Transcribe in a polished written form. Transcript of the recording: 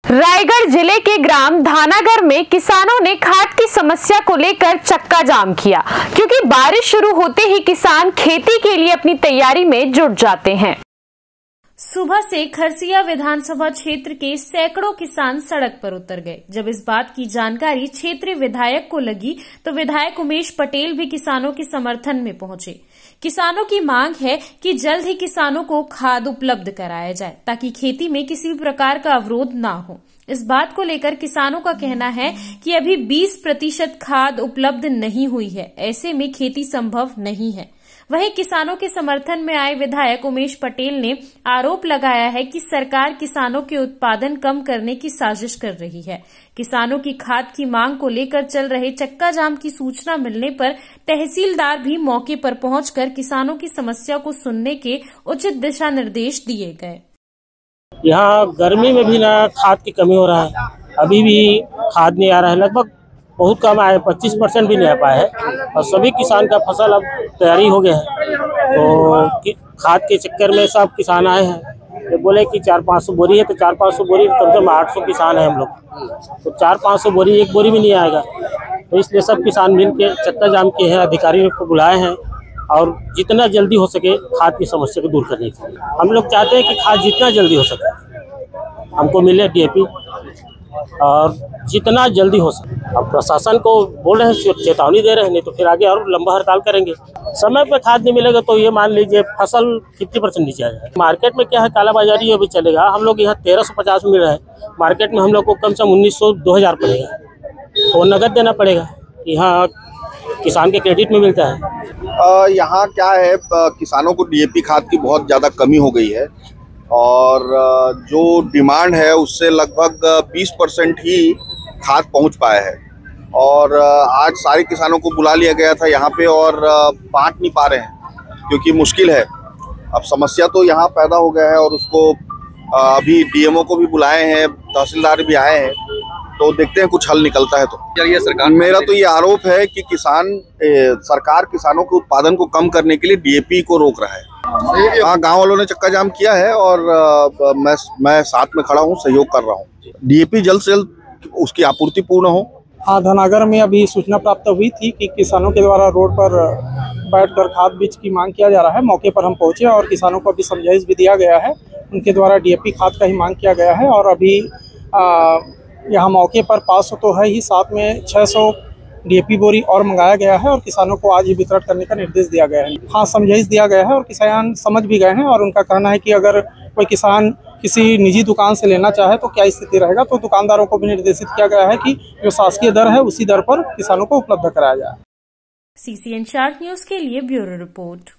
रायगढ़ जिले के ग्राम धानागर में किसानों ने खाद की समस्या को लेकर चक्का जाम किया, क्योंकि बारिश शुरू होते ही किसान खेती के लिए अपनी तैयारी में जुट जाते हैं। सुबह से खरसिया विधानसभा क्षेत्र के सैकड़ों किसान सड़क पर उतर गए। जब इस बात की जानकारी क्षेत्रीय विधायक को लगी तो विधायक उमेश पटेल भी किसानों के समर्थन में पहुंचे। किसानों की मांग है कि जल्द ही किसानों को खाद उपलब्ध कराया जाए ताकि खेती में किसी भी प्रकार का अवरोध ना हो। इस बात को लेकर किसानों का कहना है कि अभी 20% खाद उपलब्ध नहीं हुई है, ऐसे में खेती संभव नहीं है। वहीं किसानों के समर्थन में आए विधायक उमेश पटेल ने आरोप लगाया है कि सरकार किसानों के उत्पादन कम करने की साजिश कर रही है। किसानों की खाद की मांग को लेकर चल रहे चक्का जाम की सूचना मिलने पर तहसीलदार भी मौके पर पहुंचकर किसानों की समस्या को सुनने के उचित दिशा निर्देश दिए गए। यहाँ गर्मी में भी ना खाद की कमी हो रहा है, अभी भी खाद नहीं आ रहा है, लगभग बहुत कम आए, 25% भी नहीं आ पाया है और सभी किसान का फसल अब तैयारी हो गया है। तो खाद के चक्कर में सब किसान आए हैं, ये बोले कि 400-500 बोरी है तो 400-500 बोरी कम से कम 800 किसान है हम लोग, तो 400-500 बोरी एक बोरी भी नहीं आएगा। तो इसलिए सब किसान मिल के चक्का जाम किए हैं, अधिकारियों को बुलाए हैं और जितना जल्दी हो सके खाद की समस्या को दूर करने के लिए हम लोग चाहते हैं कि खाद जितना जल्दी हो सके हमको मिले, DAP, और जितना जल्दी हो सके। अब प्रशासन को बोल रहे हैं, चेतावनी दे रहे हैं, नहीं तो फिर आगे और लंबा हड़ताल करेंगे। समय पे खाद नहीं मिलेगा तो ये मान लीजिए फसल 50% नीचे आ जाएगा। मार्केट में क्या है, कालाबाजारी अभी चलेगा। हम लोग यहाँ 1350 मिल रहा है, मार्केट में हम लोग को कम से कम 1900-2000 पड़ेगा, तो नगद देना पड़ेगा। यहाँ किसान के क्रेडिट में मिलता है। यहाँ क्या है, किसानों को DAP खाद की बहुत ज़्यादा कमी हो गई है और जो डिमांड है उससे लगभग 20% ही खाद पहुंच पाया है। और आज सारे किसानों को बुला लिया गया था यहाँ पे और बांट नहीं पा रहे हैं क्योंकि मुश्किल है। अब समस्या तो यहाँ पैदा हो गया है और उसको अभी DMO को भी बुलाए हैं, तहसीलदार भी आए हैं, तो देखते हैं कुछ हल निकलता है। तो ये सरकार, मेरा तो ये आरोप है कि सरकार किसानों के उत्पादन को कम करने के लिए DAP को रोक रहा है। हाँ, गांव वालों ने चक्का जाम किया है और मैं साथ में खड़ा हूँ, सहयोग कर रहा हूँ। DAP जल्द से जल्द उसकी आपूर्ति पूर्ण हो। हाँ, धनागर में अभी सूचना प्राप्त हुई थी कि किसानों के द्वारा रोड पर बैठकर खाद बीज की मांग किया जा रहा है। मौके पर हम पहुंचे और किसानों को अभी समझाइश भी दिया गया है। उनके द्वारा DAP खाद का ही मांग किया गया है और अभी यहाँ मौके पर 500 तो है ही, साथ में 600 DAP बोरी और मंगाया गया है और किसानों को आज ही वितरण करने का निर्देश दिया गया है। हाँ, समझाइश दिया गया है और किसान समझ भी गए हैं और उनका कहना है कि अगर कोई किसान किसी निजी दुकान से लेना चाहे तो क्या स्थिति रहेगा, तो दुकानदारों को भी निर्देशित किया गया है कि जो शासकीय दर है उसी दर पर किसानों को उपलब्ध कराया जाए। CCN 4 न्यूज़ के लिए ब्यूरो रिपोर्ट।